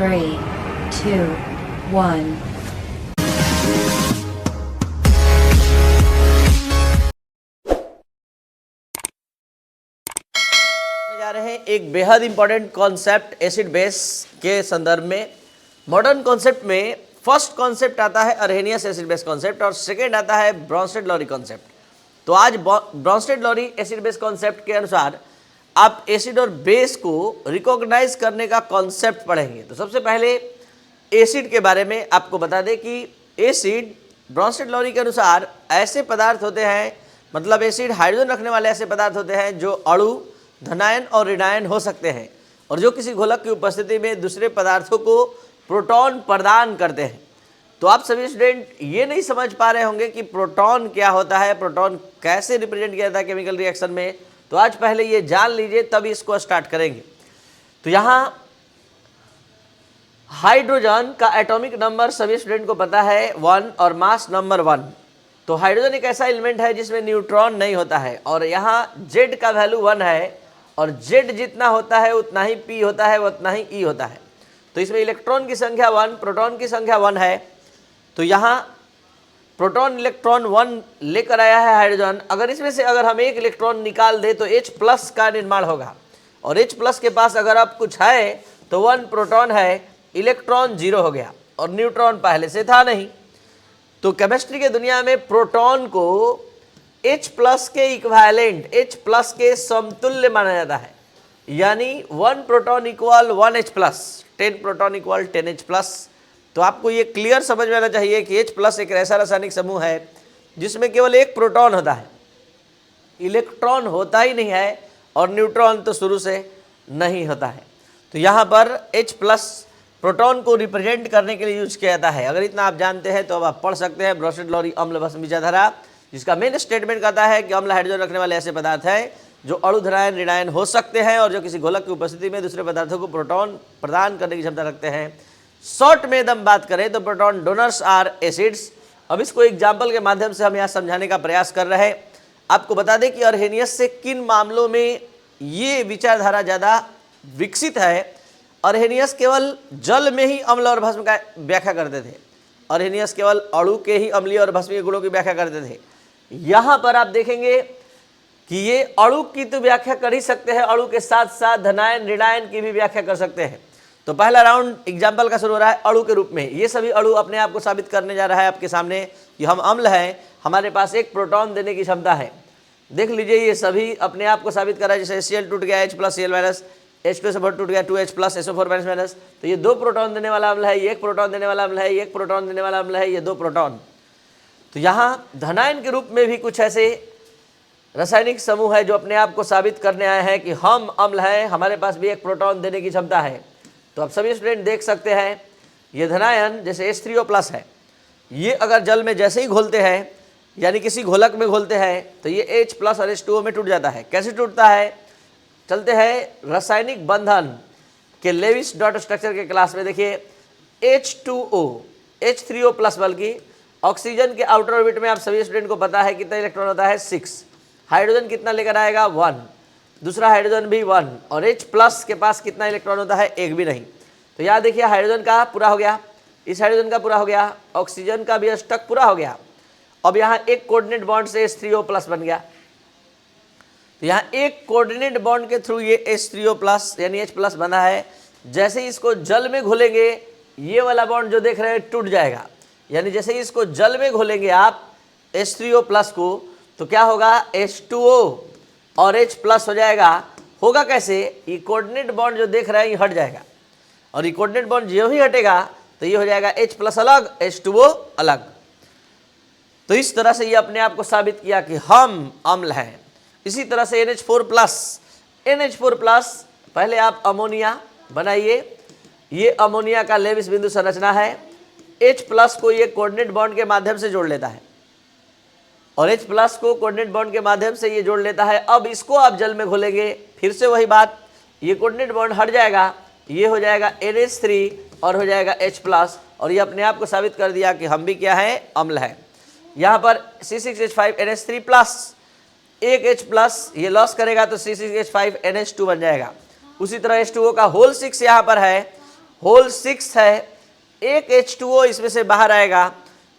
3, 2, 1. जा रहे हैं एक बेहद इंपॉर्टेंट कॉन्सेप्ट एसिड बेस के संदर्भ में। मॉडर्न कॉन्सेप्ट में फर्स्ट कॉन्सेप्ट आता है अर्हेनियस एसिड बेस कॉन्सेप्ट और सेकेंड आता है ब्रॉन्स्टेड-लॉरी कॉन्सेप्ट। तो आज ब्रॉन्स्टेड-लॉरी एसिड बेस कॉन्सेप्ट के अनुसार आप एसिड और बेस को रिकॉग्नाइज करने का कॉन्सेप्ट पढ़ेंगे। तो सबसे पहले एसिड के बारे में आपको बता दें कि एसिड ब्रॉन्स्टेड-लॉरी के अनुसार ऐसे पदार्थ होते हैं, मतलब एसिड हाइड्रोजन रखने वाले ऐसे पदार्थ होते हैं जो अणु, धनायन और ऋणायन हो सकते हैं और जो किसी घोलक की उपस्थिति में दूसरे पदार्थों को प्रोटॉन प्रदान करते हैं। तो आप सभी स्टूडेंट ये नहीं समझ पा रहे होंगे कि प्रोटॉन क्या होता है, प्रोटॉन कैसे रिप्रेजेंट किया जाता है केमिकल रिएक्शन में। तो आज पहले ये जान लीजिए, तब इसको स्टार्ट करेंगे। तो यहाँ हाइड्रोजन का एटॉमिक नंबर सभी स्टूडेंट को पता है 1 और मास नंबर 1। तो हाइड्रोजन एक ऐसा एलिमेंट है जिसमें न्यूट्रॉन नहीं होता है और यहाँ Z का वैल्यू 1 है और Z जितना होता है उतना ही P होता है, उतना ही E होता है। तो इसमें इलेक्ट्रॉन की संख्या 1, प्रोटॉन की संख्या 1 है। तो यहाँ प्रोटॉन इलेक्ट्रॉन 1 लेकर आया है हाइड्रोजन। अगर इसमें से अगर हम एक इलेक्ट्रॉन निकाल दें तो H+ का निर्माण होगा और H+ के पास अगर अब कुछ है तो 1 प्रोटॉन है, इलेक्ट्रॉन 0 हो गया और न्यूट्रॉन पहले से था नहीं। तो केमिस्ट्री के दुनिया में प्रोटॉन को H+ के इक्विवेलेंट, H+ के समतुल्य माना जाता है। यानी 1 proton equal 1H+, 10 proton equal 10H+। तो आपको ये क्लियर समझ में आना चाहिए कि H+ एक ऐसा रासायनिक समूह है जिसमें केवल एक प्रोटॉन होता है, इलेक्ट्रॉन होता ही नहीं है और न्यूट्रॉन तो शुरू से नहीं होता है। तो यहाँ पर H+ प्रोटॉन को रिप्रेजेंट करने के लिए यूज किया जाता है। अगर इतना आप जानते हैं तो अब आप पढ़ सकते हैं ब्रॉन्स्टेड-लॉरी अम्ल भस्म विचारधारा, जिसका मेन स्टेटमेंट कहता है कि अम्ल हाइड्रोजन रखने वाले ऐसे पदार्थ हैं जो अणु, धनायन, ऋणायन हो सकते हैं और जो किसी घोलक की उपस्थिति में दूसरे पदार्थों को प्रोटॉन प्रदान करने की क्षमता रखते हैं। शॉर्ट में एकदम बात करें तो प्रोटॉन डोनर्स आर एसिड्स। अब इसको एग्जाम्पल के माध्यम से हम यहाँ समझाने का प्रयास कर रहे हैं। आपको बता दें कि अर्हेनियस से किन मामलों में ये विचारधारा ज़्यादा विकसित है। अर्हेनियस केवल जल में ही अम्ल और भस्म का व्याख्या करते थे। अर्हेनियस केवल अणु के ही अम्लीय और भस्मीय गुणों की व्याख्या करते थे। यहाँ पर आप देखेंगे कि ये अणु की तो व्याख्या कर ही सकते हैं, अणु के साथ साथ धनायन, ऋणायन की भी व्याख्या कर सकते हैं। तो पहला राउंड एग्जाम्पल का शुरू हो रहा है अणु के रूप में। ये सभी अणु अपने आप को साबित करने जा रहा है आपके सामने कि हम अम्ल हैं, हमारे पास एक प्रोटॉन देने की क्षमता है। देख लीजिए ये सभी अपने आप को साबित कर रहा है। जैसे Cl टूट गया, H+ Cl-, H2 से टूट गया 2H+, SO4-। तो ये 2 प्रोटॉन देने वाला अम्ल है, ये 1 प्रोटॉन देने वाला अम्ल है, ये 1 प्रोटॉन देने वाला अम्ल है, ये 2 प्रोटॉन। तो यहाँ धनायन के रूप में भी कुछ ऐसे रासायनिक समूह है जो अपने आप को साबित करने आए हैं कि हम अम्ल हैं, हमारे पास भी 1 प्रोटॉन देने की क्षमता है। तो आप सभी स्टूडेंट देख सकते हैं ये धनायन जैसे H3O+ है, ये अगर जल में जैसे ही घोलते हैं यानी किसी घोलक में घोलते हैं तो ये H+ और H2O में टूट जाता है। कैसे टूटता है, चलते हैं रासायनिक बंधन के लेविस डॉट स्ट्रक्चर के क्लास में। देखिए H2O, H3O+, बल्कि ऑक्सीजन के आउटर ऑर्बिट में आप सभी स्टूडेंट को पता है कितना इलेक्ट्रॉन होता है, 6। हाइड्रोजन कितना लेकर आएगा, 1। दूसरा हाइड्रोजन भी 1 और H+ के पास कितना इलेक्ट्रॉन होता है, 1 भी नहीं। तो यहाँ देखिए हाइड्रोजन का पूरा हो गया, इस हाइड्रोजन का पूरा हो गया, ऑक्सीजन का भी अष्टक पूरा हो गया। अब यहाँ एक कोऑर्डिनेट बॉन्ड से H3O+ बन गया। तो यहाँ एक कोऑर्डिनेट बॉन्ड के थ्रू ये H3O+ यानी H+ बना है। जैसे ही इसको जल में घोलेंगे ये वाला बॉन्ड जो देख रहे हैं टूट जाएगा। यानी जैसे ही इसको जल में घोलेंगे आप H3O+ को तो क्या होगा, H2O और H+ हो जाएगा। होगा कैसे, ये कोऑर्डिनेट बॉन्ड जो देख रहे हैं ये हट जाएगा और ये कोऑर्डिनेट बॉन्ड जो ही हटेगा तो ये हो जाएगा H+ अलग, H2O अलग। तो इस तरह से ये अपने आप को साबित किया कि हम अम्ल हैं। इसी तरह से NH4+, पहले आप अमोनिया बनाइए। ये अमोनिया का लेविस बिंदु संरचना है। H+ को ये कोऑर्डिनेट बॉन्ड के माध्यम से जोड़ लेता है और H+ को कोऑर्डिनेट बॉन्ड के माध्यम से ये जोड़ लेता है। अब इसको आप जल में घोलेंगे, फिर से वही बात, ये कोऑर्डिनेट बॉन्ड हट जाएगा, ये हो जाएगा NH3 और हो जाएगा H+ और ये अपने आप को साबित कर दिया कि हम भी क्या हैं, अम्ल हैं। यहाँ पर C6H5NH3+, एक H+ ये लॉस करेगा तो C6H5NH2 बन जाएगा। उसी तरह H2O का होल 6 यहाँ पर है होल 6 है, एक H2O इसमें से बाहर आएगा,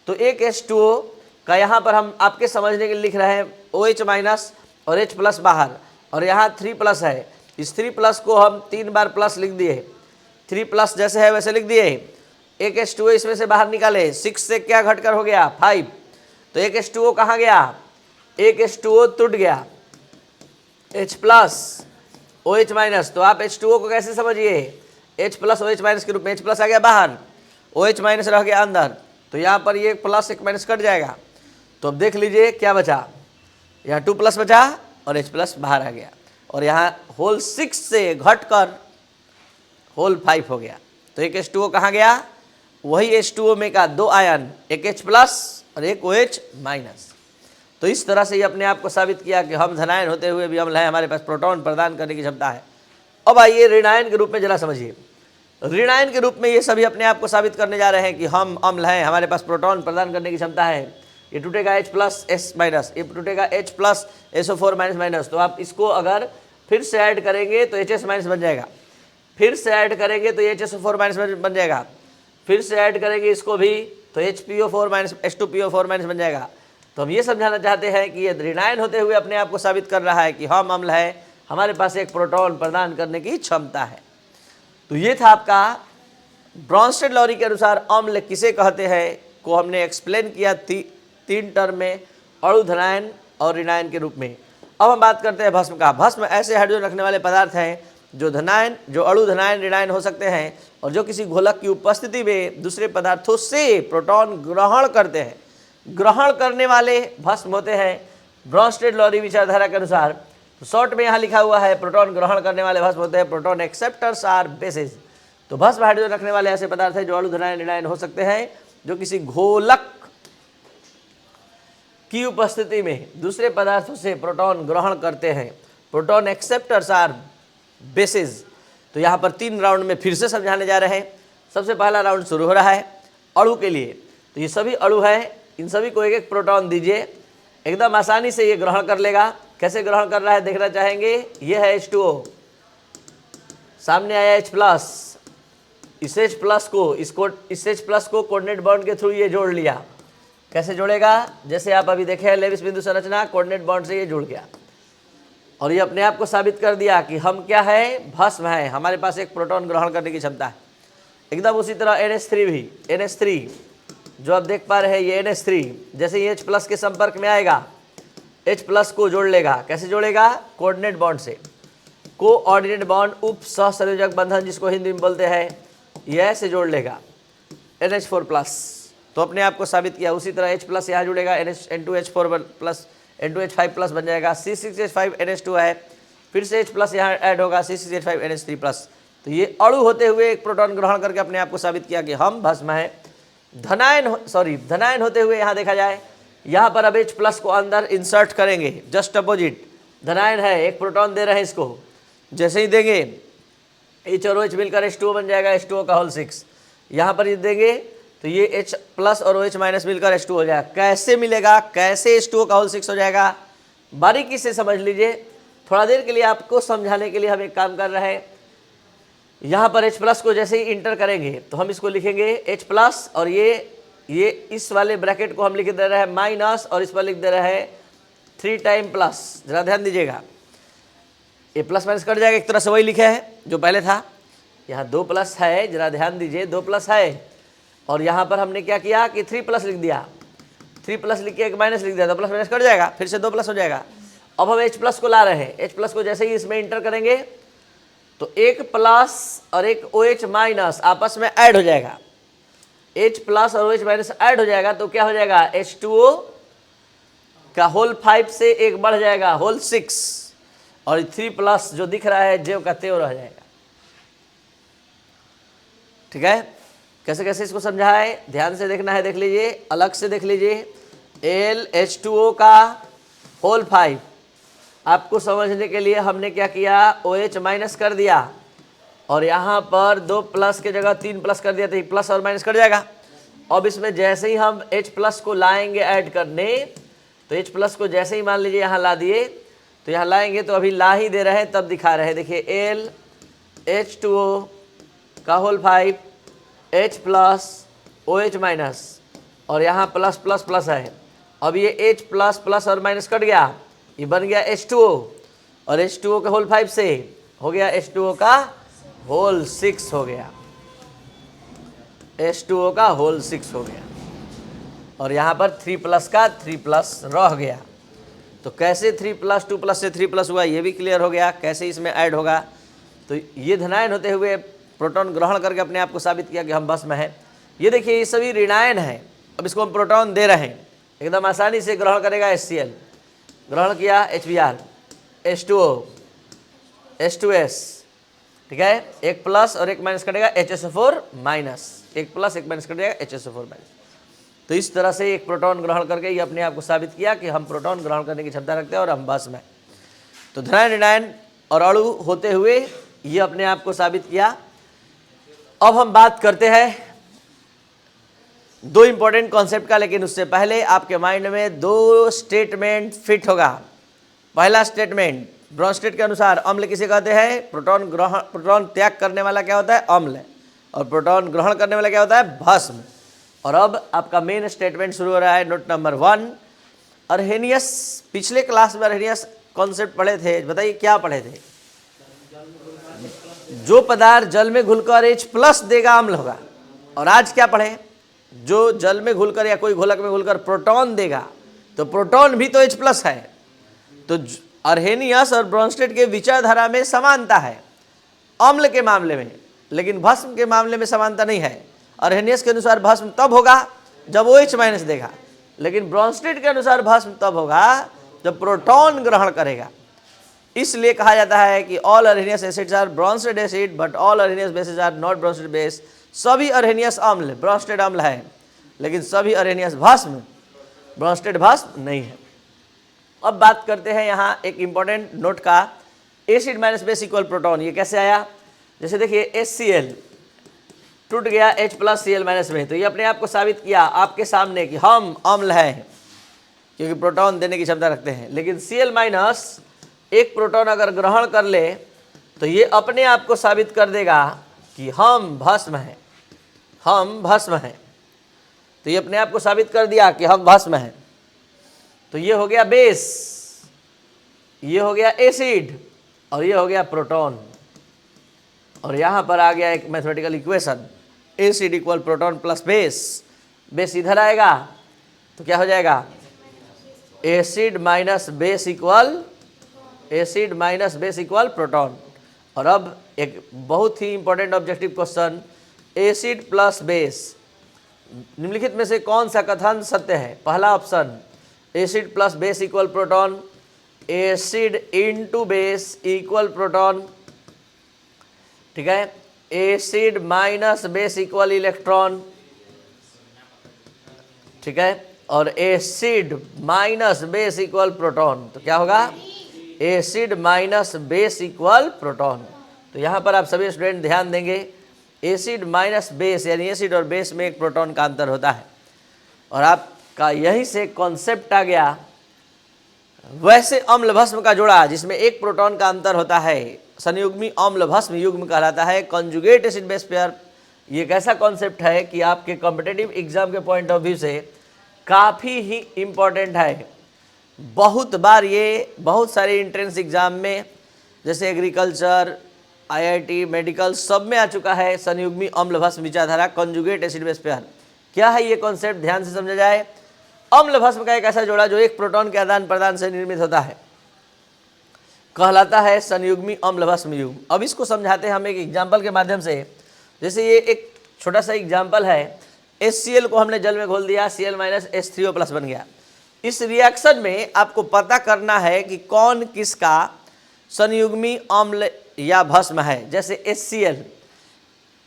तो एक H2O का यहाँ पर हम आपके समझने के लिए लिख रहे हैं OH माइनस और H प्लस बाहर, और यहाँ 3 प्लस है, इस 3 प्लस को हम 3 बार प्लस लिख दिए, 3 प्लस जैसे है वैसे लिख दिए। एक H2O इसमें से बाहर निकाले, 6 से क्या घटकर हो गया 5, तो एक H2O कहाँ गया, एक H2O टूट गया, H प्लस OH माइनस। तो आप H2O को कैसे समझिए, H प्लस OH माइनस के रूप में, H प्लस आ गया बाहर, OH माइनस रह गया अंदर, तो यहाँ पर ये प्लस एक माइनस कट जाएगा। तो अब देख लीजिए क्या बचा, यहाँ 2 प्लस बचा और H प्लस बाहर आ गया, और यहाँ होल 6 से घटकर होल 5 हो गया। तो एक H2O कहाँ गया, वही H2O में का 2 आयन, एक H प्लस और एक OH माइनस। तो इस तरह से ये अपने आप को साबित किया कि हम धनायन होते हुए भी अम्ल है, हमारे पास प्रोटॉन प्रदान करने की क्षमता है। अब आइए ऋणायन के रूप में जरा समझिए। ऋणायन के रूप में ये सभी अपने आप को साबित करने जा रहे हैं कि हम अम्ल हैं, हमारे पास प्रोटॉन प्रदान करने की क्षमता है। ये टूटेगा H प्लस S माइनस, ये टूटेगा H plus SO4 minus minus. तो आप इसको अगर फिर से ऐड करेंगे तो HS माइनस बन जाएगा, फिर से ऐड करेंगे तो HSO4 माइनस बन जाएगा, फिर से ऐड करेंगे इसको भी तो HPO4 माइनस H2PO4 माइनस बन जाएगा। तो हम ये समझाना चाहते हैं कि ये ऋणायन होते हुए अपने आप को साबित कर रहा है कि हम अम्ल है, हमारे पास एक प्रोटॉन प्रदान करने की क्षमता है। तो ये था आपका ब्रॉन्स्टेड-लॉरी के अनुसार अम्ल किसे कहते हैं को हमने एक्सप्लेन किया 3 टर्म में, अणु धनायन और ऋणायन के रूप में। अब हम बात करते हैं भस्म का। भस्म ऐसे हाइड्रोजन रखने वाले पदार्थ हैं जो अणु धनायन ऋणायन हो सकते हैं और जो किसी घोलक की उपस्थिति में दूसरे पदार्थों से प्रोटॉन ग्रहण करते हैं। ग्रहण करने वाले भस्म होते हैं ब्रॉन्स्टेड-लॉरी विचारधारा के अनुसार। तो शॉर्ट में यहाँ लिखा हुआ है प्रोटॉन ग्रहण करने वाले भस्म होते हैं प्रोटॉन एक्सेप्टर्स आर बेसिस। तो भस्म हाइड्रोजन रखने वाले ऐसे पदार्थ हैं जो अणु धनायन ऋणायन हो सकते हैं, जो किसी घोलक की उपस्थिति में दूसरे पदार्थों से प्रोटॉन ग्रहण करते हैं। Proton acceptors are bases. तो यहाँ पर 3 राउंड में फिर से समझाने जा रहे हैं। सबसे पहला राउंड शुरू हो रहा है अणु के लिए। तो ये सभी अणु हैं, इन सभी को एक एक प्रोटॉन दीजिए, एकदम आसानी से ये ग्रहण कर लेगा। कैसे ग्रहण कर रहा है देखना चाहेंगे। ये है H2O, सामने आया H प्लस, इस H प्लस को कोऑर्डिनेट बॉन्ड के थ्रू ये जोड़ लिया। कैसे जोड़ेगा, जैसे आप अभी देखे लेविस बिंदु संरचना, कोऑर्डिनेट बॉन्ड से ये जुड़ गया और ये अपने आप को साबित कर दिया कि हम क्या है, भस्म है, हमारे पास एक प्रोटॉन ग्रहण करने की क्षमता है। एकदम उसी तरह NH3 भी, NH3 जो आप देख पा रहे हैं, ये NH3 जैसे ही H प्लस के संपर्क में आएगा H प्लस को जोड़ लेगा। कैसे जोड़ेगा, कोऑर्डिनेट बॉन्ड से। कोऑर्डिनेट बॉन्ड उप सहसंयोजक बंधन जिसको हिंदी में बोलते हैं, ये ऐसे जोड़ लेगा NH4 प्लस। तो अपने आप को साबित किया। उसी तरह H प्लस यहाँ जुड़ेगा, N2H4 प्लस N2H5 प्लस बन जाएगा। C6H5NH2 है, फिर से H प्लस यहाँ ऐड होगा, C6H5NH3 प्लस। तो ये अणु होते हुए एक प्रोटॉन ग्रहण करके अपने आप को साबित किया कि हम भस्म है। धनायन होते हुए यहाँ देखा जाए, यहाँ पर अब H प्लस को अंदर इंसर्ट करेंगे, जस्ट अपोजिट। धनायन है, एक प्रोटॉन दे रहे हैं इसको, जैसे ही देंगे H और OH मिलकर H2O बन जाएगा, H2O का होल 6। यहाँ पर ये देंगे तो ये H प्लस और OH माइनस मिलकर H2 हो जाएगा। कैसे मिलेगा, कैसे H2O का होल 6 हो जाएगा, बारीकी से समझ लीजिए। थोड़ा देर के लिए आपको समझाने के लिए हम एक काम कर रहे हैं। यहाँ पर H प्लस को जैसे ही इंटर करेंगे तो हम इसको लिखेंगे H प्लस, और ये इस वाले ब्रैकेट को हम लिख दे रहे हैं माइनस, और इस पर लिख दे रहे हैं 3 टाइम प्लस। जरा ध्यान दीजिएगा, ये प्लस माइनस कट जाएगा, एक तरह से वही लिखा है जो पहले था। यहाँ 2 प्लस है, जरा ध्यान दीजिए, 2 प्लस है, और यहाँ पर हमने क्या किया कि 3 प्लस लिख दिया। 3 प्लस लिख के एक माइनस लिख दिया, तो प्लस माइनस कट जाएगा, फिर से 2 प्लस हो जाएगा। अब हम H प्लस को ला रहे हैं। H प्लस को जैसे ही इसमें इंटर करेंगे तो एक प्लस और एक OH माइनस आपस में ऐड हो जाएगा। H प्लस और OH माइनस ऐड हो जाएगा तो क्या हो जाएगा, H2O का होल 5 से एक बढ़ जाएगा, होल 6, और 3 प्लस जो दिख रहा है ज्यों का त्यों रह जाएगा। ठीक है, कैसे कैसे इसको समझाए, ध्यान से देखना है, देख लीजिए, अलग से देख लीजिए। LH2O का होल 5 आपको समझने के लिए हमने क्या किया, OH माइनस कर दिया, और यहाँ पर 2 प्लस के जगह 3 प्लस कर दिया, तो ये प्लस और माइनस कट जाएगा। अब इसमें जैसे ही हम H प्लस को लाएंगे ऐड करने, तो H प्लस को जैसे ही मान लीजिए यहाँ ला दिए, तो यहाँ लाएंगे तो अभी ला ही दे रहे हैं, तब दिखा रहे हैं। देखिए LH2O का whole 5 H plus OH minus, और यहाँ प्लस प्लस प्लस है। अब ये H प्लस प्लस और माइनस कट गया, ये बन गया H2O, और H2O का होल 5 से हो गया H2O का होल 6 हो गया, H2O का होल 6 हो गया, और यहाँ पर 3 प्लस का 3 प्लस रह गया। तो कैसे 3 प्लस 2 प्लस से 3 प्लस हुआ ये भी क्लियर हो गया, कैसे इसमें ऐड होगा। तो ये धनायन होते हुए प्रोटॉन ग्रहण करके अपने आप को साबित किया कि हम भस्म है। ये देखिए ये सभी ऋणायन है, अब इसको हम प्रोटॉन दे रहे हैं, एकदम आसानी से ग्रहण करेगा HCl, ग्रहण किया HBr, H2O, H2S, ठीक है, एक प्लस और एक माइनस कटेगा HSO4 माइनस, एक प्लस एक माइनस कटेगा HSO4 माइनस। तो इस तरह से एक प्रोटॉन ग्रहण करके ये अपने आप को साबित किया कि हम प्रोटॉन ग्रहण करने की क्षमता रखते हैं और हम भस्म हैं। तो धनायन ऋणायन और अणु होते हुए ये अपने आप को साबित किया। अब हम बात करते हैं दो इंपॉर्टेंट कॉन्सेप्ट का, लेकिन उससे पहले आपके माइंड में दो स्टेटमेंट फिट होगा। पहला स्टेटमेंट, ब्रॉन्स्टेड के अनुसार अम्ल किसे कहते हैं? प्रोटॉन त्याग करने वाला क्या होता है? अम्ल, और प्रोटॉन ग्रहण करने वाला क्या होता है? भस्म। और अब आपका मेन स्टेटमेंट शुरू हो रहा है, नोट नंबर 1। अर्हेनियस, पिछले क्लास में अर्हेनियस कॉन्सेप्ट पढ़े थे, बताइए क्या पढ़े थे? जो पदार्थ जल में घुलकर H प्लस देगा अम्ल होगा। और आज क्या पढ़े? जो जल में घुलकर या कोई घोलक में घुलकर प्रोटॉन देगा, तो प्रोटॉन भी तो H प्लस है। तो अर्हेनियस और ब्रॉन्स्टेड के विचारधारा में समानता है अम्ल के मामले में, लेकिन भस्म के मामले में समानता नहीं है। अर्हेनियस के अनुसार भस्म तब होगा जब OH माइनस देगा, लेकिन ब्रॉन्स्टेड के अनुसार भस्म तब होगा जब प्रोटॉन ग्रहण करेगा। इसलिए कहा जाता है कि all Arrhenius acids are Bronsted acid but all Arrhenius bases are not Bronsted base. सभी अर्हेनियस अम्ल ब्रॉन्स्टेड अम्ल है, लेकिन सभी अर्हेनियस भस्म ब्रॉन्स्टेड भस्म नहीं है। अब बात करते हैं यहाँ एक इंपॉर्टेंट नोट का, acid minus base equal proton. ये कैसे आया? जैसे देखिए HCl टूट गया H प्लस Cl माइनस में, तो ये अपने आप को साबित किया आपके सामने कि हम अम्ल हैं क्योंकि प्रोटॉन देने की क्षमता रखते हैं। लेकिन Cl माइनस एक प्रोटॉन अगर ग्रहण कर ले तो ये अपने आप को साबित कर देगा कि हम भस्म हैं, हम भस्म हैं। तो ये अपने आप को साबित कर दिया कि हम भस्म हैं। तो ये हो गया बेस, ये हो गया एसिड, और ये हो गया प्रोटॉन। और यहाँ पर आ गया एक mathematical equation, acid equal proton plus base. Base इधर आएगा तो क्या हो जाएगा? Acid minus base equal, acid minus base equal proton. और अब एक बहुत ही important objective question, acid plus base, निम्नलिखित में से कौन सा कथन सत्य है? पहला option, acid plus base equal proton, acid into base equal proton, ठीक है, acid minus base equal electron, ठीक है, और acid minus base equal proton. तो क्या होगा? Acid minus base equal proton. तो यहाँ पर आप सभी स्टूडेंट ध्यान देंगे, एसिड माइनस बेस यानी एसिड और बेस में एक प्रोटॉन का अंतर होता है, और आपका यहीं से कॉन्सेप्ट आ गया। वैसे अम्ल भस्म का जोड़ा जिसमें एक प्रोटॉन का अंतर होता है संयुग्मी अम्ल भस्म युग्म कहलाता है, कॉन्जुगेट एसिड बेस पेयर। ये एक ऐसा कॉन्सेप्ट है कि आपके कॉम्पिटिटिव एग्जाम के पॉइंट ऑफ व्यू से काफ़ी ही इम्पोर्टेंट है। बहुत बार ये बहुत सारे एंट्रेंस एग्जाम में, जैसे एग्रीकल्चर, IIT, मेडिकल, सब में आ चुका है संयुग्मी अम्ल भस्म विचारधारा, कॉन्जुगेट एसिड बेस पेयर। क्या है ये कॉन्सेप्ट? ध्यान से समझा जाए। अम्ल भस्म का एक ऐसा जोड़ा जो एक प्रोटॉन के आदान प्रदान से निर्मित होता है कहलाता है संयुग्मी अम्ल भस्म युग्म। अब इसको समझाते हैं हम एक एग्जाम्पल के माध्यम से। जैसे ये एक छोटा सा एग्जाम्पल है, HCl को हमने जल में घोल दिया, Cl माइनस H3O प्लस बन गया। इस रिएक्शन में आपको पता करना है कि कौन किसका संयुग्मी अम्ल या भस्म है। जैसे HCl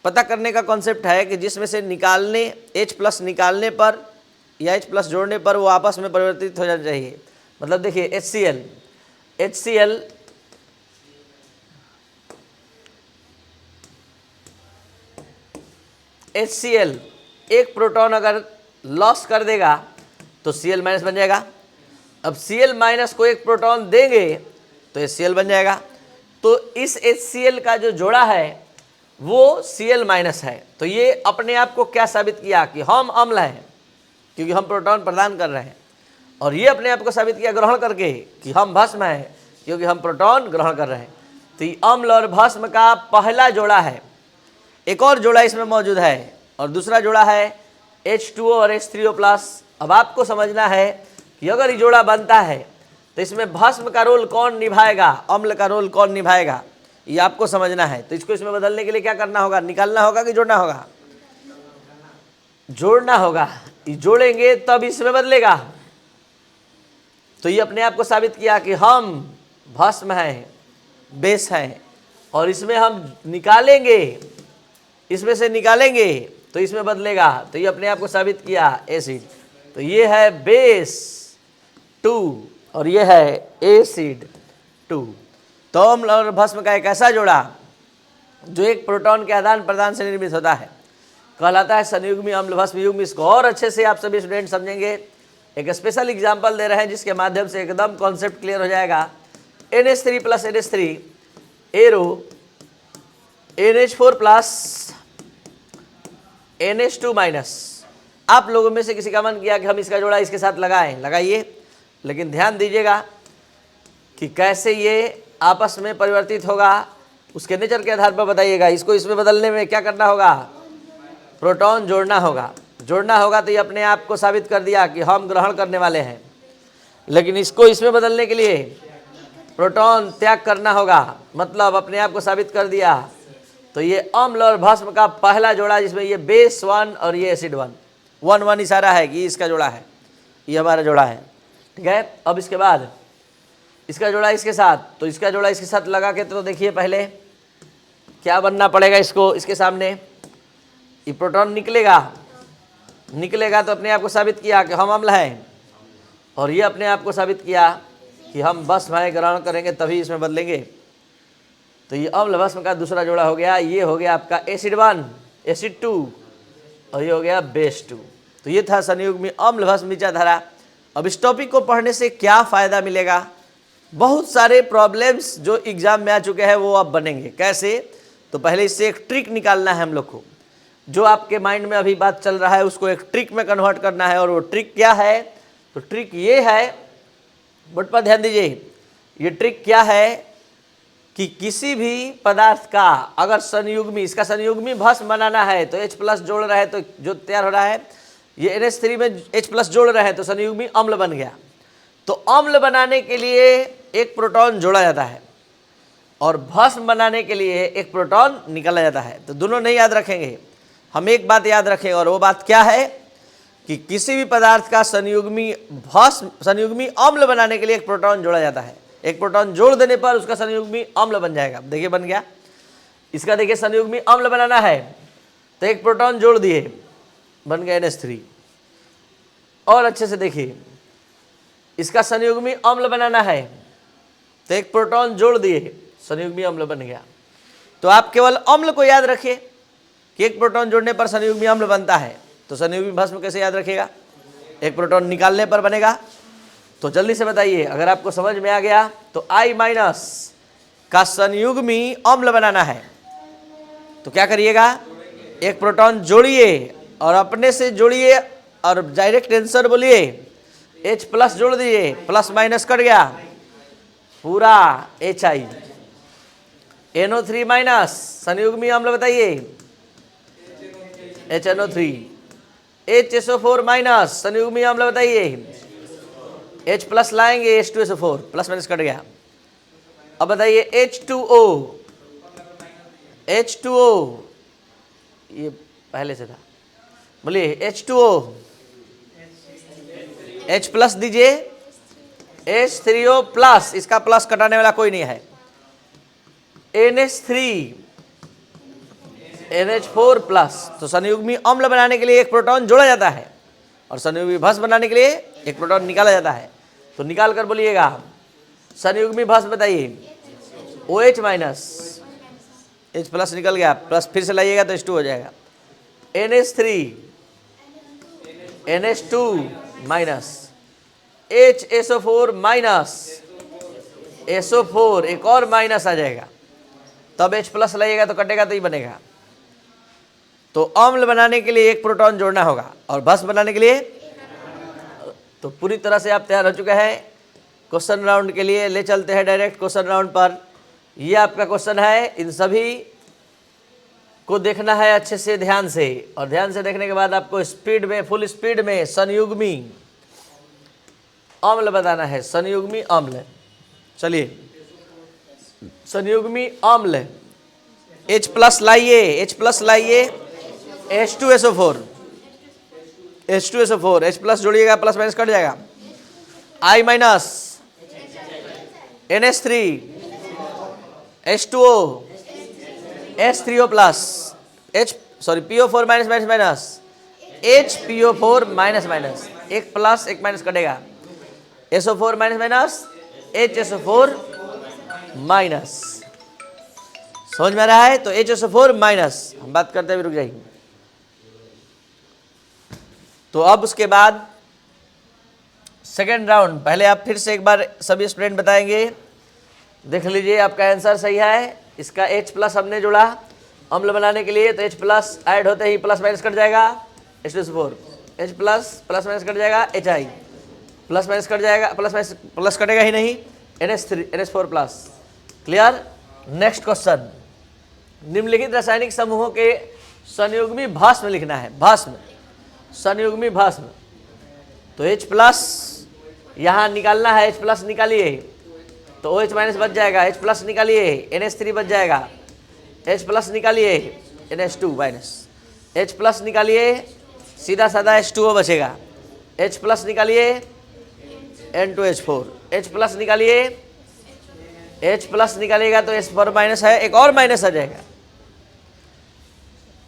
पता करने का कॉन्सेप्ट है कि जिसमें से निकालने H प्लस निकालने पर या H प्लस जोड़ने पर वो आपस में परिवर्तित हो जाना चाहिए। मतलब देखिए HCl एक प्रोटॉन अगर लॉस कर देगा तो Cl माइनस बन जाएगा। अब Cl माइनस को एक प्रोटॉन देंगे तो HCl बन जाएगा। तो इस HCl का जो जोड़ा है वो Cl माइनस है। तो ये अपने आप को क्या साबित किया कि हम अम्ल हैं, क्योंकि हम प्रोटॉन प्रदान कर रहे हैं। और ये अपने आप को साबित किया ग्रहण करके कि हम भस्म हैं, क्योंकि हम प्रोटॉन ग्रहण कर रहे हैं। तो ये अम्ल और भस्म का पहला जोड़ा है। एक और जोड़ा इसमें मौजूद है, और दूसरा जोड़ा है H2O और H3O+। अब आपको समझना है कि अगर ये जोड़ा बनता है तो इसमें भस्म का रोल कौन निभाएगा, अम्ल का रोल कौन निभाएगा, ये आपको समझना है। तो इसको इसमें बदलने के लिए क्या करना होगा, निकालना होगा कि जोड़ना होगा? जोड़ना होगा। ये जोड़ेंगे तब इसमें बदलेगा। तो ये अपने आप को साबित किया कि हम भस्म हैं, बेस हैं, और इसमें हम निकालेंगे, इसमें से निकालेंगे तो इसमें बदलेगा। तो ये अपने आप को साबित किया एसिड। तो ये है बेस 2 और ये है एसिड 2। तो अम्ल और भस्म का एक ऐसा जोड़ा जो एक प्रोटॉन के आदान प्रदान से निर्मित होता है, कहलाता है संयुग्मी अम्ल भस्म युग्म। इसको और अच्छे से आप सभी स्टूडेंट समझेंगे। एक स्पेशल एग्जांपल दे रहे हैं जिसके माध्यम से एकदम कॉन्सेप्ट क्लियर हो जाएगा। NH3 + NH3 arrow NH4 + NH2-। आप लोगों में से किसी का मन किया कि हम इसका जोड़ा इसके साथ लगाएं, लगाइए, लेकिन ध्यान दीजिएगा कि कैसे ये आपस में परिवर्तित होगा, उसके नेचर के आधार पर बताइएगा। इसको इसमें बदलने में क्या करना होगा, प्रोटॉन जोड़ना होगा। जोड़ना होगा तो ये अपने आप को साबित कर दिया कि हम ग्रहण करने वाले हैं, लेकिन इसको इसमें बदलने के लिए प्रोटॉन त्याग करना होगा, मतलब अपने आप को साबित कर दिया। तो ये अम्ल और भस्म का पहला जोड़ा, जिसमें ये बेस 1 और ये एसिड 1 इशारा है कि इसका जोड़ा है, ये हमारा जोड़ा है, ठीक है। अब इसके बाद इसका जोड़ा इसके साथ, तो इसका जोड़ा इसके साथ लगा के तो देखिए पहले क्या बनना पड़ेगा इसको, इसके सामने ये प्रोटॉन निकलेगा तो अपने आप को साबित किया कि हम अम्ल हैं, और ये अपने आप को साबित किया कि हम भस्म हैं, ग्रहण करेंगे तभी इसमें बदलेंगे। तो ये अम्ल भस्म का दूसरा जोड़ा हो गया। ये हो गया आपका एसिड 1 एसिड 2 और ये हो गया बेस 2। तो ये था संयुग्मी अम्ल भस्म विचारधारा। अब इस टॉपिक को पढ़ने से क्या फ़ायदा मिलेगा, बहुत सारे प्रॉब्लम्स जो एग्जाम में आ चुके हैं वो अब बनेंगे। कैसे, तो पहले इससे एक ट्रिक निकालना है हम लोग को। जो आपके माइंड में अभी बात चल रहा है उसको एक ट्रिक में कन्वर्ट करना है। और वो ट्रिक क्या है, तो ट्रिक ये है, बोर्ड पर ध्यान दीजिए। ये ट्रिक क्या है कि किसी भी पदार्थ का अगर संयुग्मी, इसका संयुग्मी भस्म बनाना है तो H+ जोड़ रहा है, तो जो तैयार हो रहा है ये NH3 में H+ जोड़ रहे हैं तो संयुग्मी अम्ल बन गया। तो अम्ल बनाने के लिए एक प्रोटॉन जोड़ा जाता है और भस्म बनाने के लिए एक प्रोटॉन निकाला जाता है। तो दोनों नहीं याद रखेंगे, हम एक बात याद रखें, और वो बात क्या है कि किसी भी पदार्थ का संयुग्मी अम्ल बनाने के लिए एक प्रोटॉन जोड़ा जाता है। एक प्रोटॉन जोड़ देने पर उसका संयुग्मी अम्ल बन जाएगा। देखिए बन गया। इसका देखिए संयुग्मी अम्ल बनाना है तो एक प्रोटॉन जोड़ दिए, बन गया NH3। और अच्छे से देखिए, इसका संयुग्मी अम्ल बनाना है तो एक प्रोटॉन जोड़ दिए, संयुग्मी अम्ल बन गया। तो आप केवल अम्ल को याद रखिए कि एक प्रोटॉन जोड़ने पर संयुग्मी अम्ल बनता है। तो संयुग्मी भस्म कैसे याद रखिएगा, एक प्रोटॉन निकालने पर बनेगा। तो जल्दी से बताइए, अगर आपको समझ में आ गया तो I- का संयुग्मी अम्ल बनाना है तो क्या करिएगा, एक प्रोटॉन जोड़िए और अपने से जोड़िए और डायरेक्ट आंसर बोलिए, H+ जोड़ दीजिए, प्लस माइनस कट गया, पूरा HI। NO3- संयुग्मी अम्ल बताइए, HNO3। HSO4- संयुग्मी अम्ल बताइए, H+ लाएंगे, H2SO4, प्लस माइनस कट गया। अब बताइए H2O, ये पहले से था, बोलिए H2O, H+ दीजिए, H3O+, इसका प्लस कटाने वाला कोई नहीं है, NH3 NH4+। तो संयुग्मी अम्ल बनाने के लिए एक प्रोटॉन जोड़ा जाता है और संयुग्मी भस्म बनाने के लिए एक प्रोटॉन निकाला जाता है। तो निकाल कर बोलिएगा, संयुग्मी भस्म बताइए, OH-, H+ निकल गया, प्लस फिर से लाइएगा तो H2 हो जाएगा, NH3 NH2-, HSO4-, SO4 एक और माइनस आ जाएगा, तब H प्लस लाइएगा तो कटेगा तो ये बनेगा। तो अम्ल बनाने के लिए एक प्रोटॉन जोड़ना होगा और भस्म बनाने के लिए। तो पूरी तरह से आप तैयार हो चुके हैं क्वेश्चन राउंड के लिए। ले चलते हैं डायरेक्ट क्वेश्चन राउंड पर। ये आपका क्वेश्चन है, इन सभी को देखना है अच्छे से ध्यान से, और ध्यान से देखने के बाद आपको स्पीड में, फुल स्पीड में संयुग्मी अम्ल बताना है। संयुग्मी अम्ल, चलिए संयुग्मी अम्ल H प्लस लाइए, H प्लस लाइए, H2SO4, H2SO4, H प्लस जोड़िएगा, प्लस माइनस कट जाएगा। I minus, NH3, H2O, H3O plus, PO4 minus minus minus, HPO4 minus minus, एक प्लस एक माइनस कटेगा, SO4 minus minus, HSO4 minus. समझ में आ रहा है? तो HSO4 माइनस हम बात करते हुए रुक जाएंगे। तो अब उसके बाद सेकेंड राउंड, पहले आप फिर से एक बार सभी स्टूडेंट बताएंगे, देख लीजिए आपका आंसर सही है। इसका H प्लस हमने जोड़ा अम्ल बनाने के लिए, तो H प्लस ऐड होते ही प्लस माइनस कट जाएगा, H2SO4, H plus plus minus cut जाएगा, HI प्लस माइनस कट जाएगा, प्लस माइनस प्लस कटेगा ही नहीं, NH4 plus. Clear? Next question, निम्नलिखित रासायनिक समूहों के संयुग्मी भस्म लिखना है। भस्म, संयुग्मी भस्म। तो H प्लस यहाँ निकालना है, H प्लस निकालिए तो OH माइनस बच जाएगा, H प्लस निकालिए NH3 बच जाएगा, H प्लस निकालिए NH2 माइनस, H प्लस निकालिए सीधा साधा H2O बचेगा, H प्लस निकालिए N2H4, H प्लस निकालिए, H प्लस निकालिएगा तो H4 माइनस है, एक और माइनस आ जाएगा।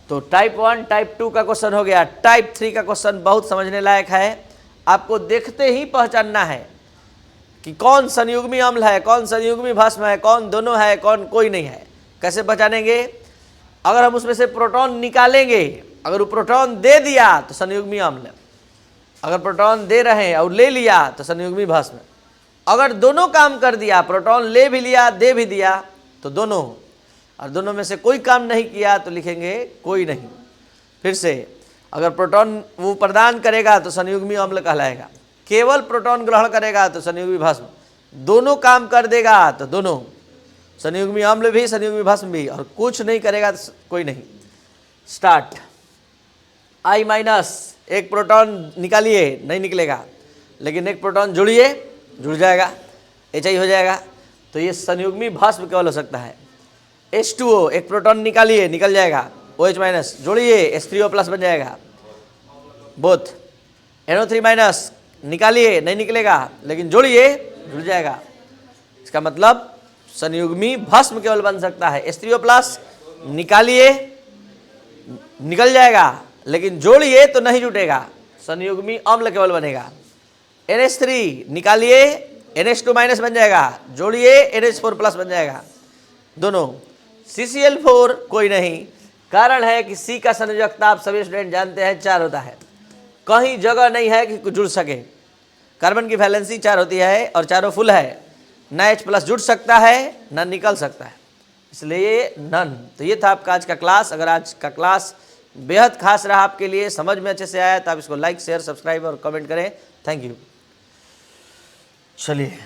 तो टाइप 1 टाइप 2 का क्वेश्चन हो गया। टाइप 3 का क्वेश्चन बहुत समझने लायक है। आपको देखते ही पहचानना है कि कौन संयुग्मी अम्ल है, कौन संयुग्मी भस्म है, कौन दोनों है, कौन कोई नहीं है। कैसे पहचानेंगे? अगर हम उसमें से प्रोटॉन निकालेंगे, अगर वो प्रोटॉन दे दिया तो संयुग्मी अम्ल, अगर प्रोटॉन दे रहे हैं और ले लिया तो संयुग्मी भस्म। अगर दोनों काम कर दिया, प्रोटॉन ले भी लिया दे भी दिया तो दोनों, और दोनों में से कोई काम नहीं किया तो लिखेंगे कोई नहीं। फिर से, अगर प्रोटॉन वो प्रदान करेगा तो संयुग्मी अम्ल कहलाएगा, केवल प्रोटॉन ग्रहण करेगा तो संयुग्मी भस्म, दोनों काम कर देगा तो दोनों, संयुग्मी अम्ल भी संयुग्मी भस्म भी, और कुछ नहीं करेगा तो कोई नहीं। स्टार्ट। I माइनस, एक प्रोटॉन निकालिए, नहीं निकलेगा, लेकिन एक प्रोटॉन जुड़िए, जुड़ जाएगा, HI हो जाएगा। तो ये संयुग्मी भस्म केवल हो सकता है। H2O, एक प्रोटॉन निकालिए, निकल जाएगा, OH माइनस जोड़िए, H3O प्लस बन जाएगा, बोथ। NO3 माइनस निकालिए, नहीं निकलेगा, लेकिन जोड़िए, जुड़ जाएगा। इसका मतलब संयुग्मी भस्म केवल बन सकता है। H3O प्लस निकालिए, निकल जाएगा, लेकिन जोड़िए तो नहीं जुटेगा, संयुग्मी अम्ल केवल बनेगा। NH3 निकालिए, NH2 माइनस बन जाएगा, जोड़िए NH4 प्लस बन जाएगा, दोनों। CCl4 कोई नहीं, कारण है कि C का संयोजकता आप सभी स्टूडेंट जानते हैं 4 होता है, कहीं जगह नहीं है कि जुड़ सके। कार्बन की वैलेंसी 4 होती है और चारों फुल है, ना H प्लस जुड़ सकता है ना निकल सकता है, इसलिए नन। तो ये था आपका आज का क्लास। अगर आज का क्लास बेहद खास रहा आपके लिए, समझ में अच्छे से आया, तो आप इसको लाइक शेयर सब्सक्राइब और कमेंट करें। Thank you. चलिए।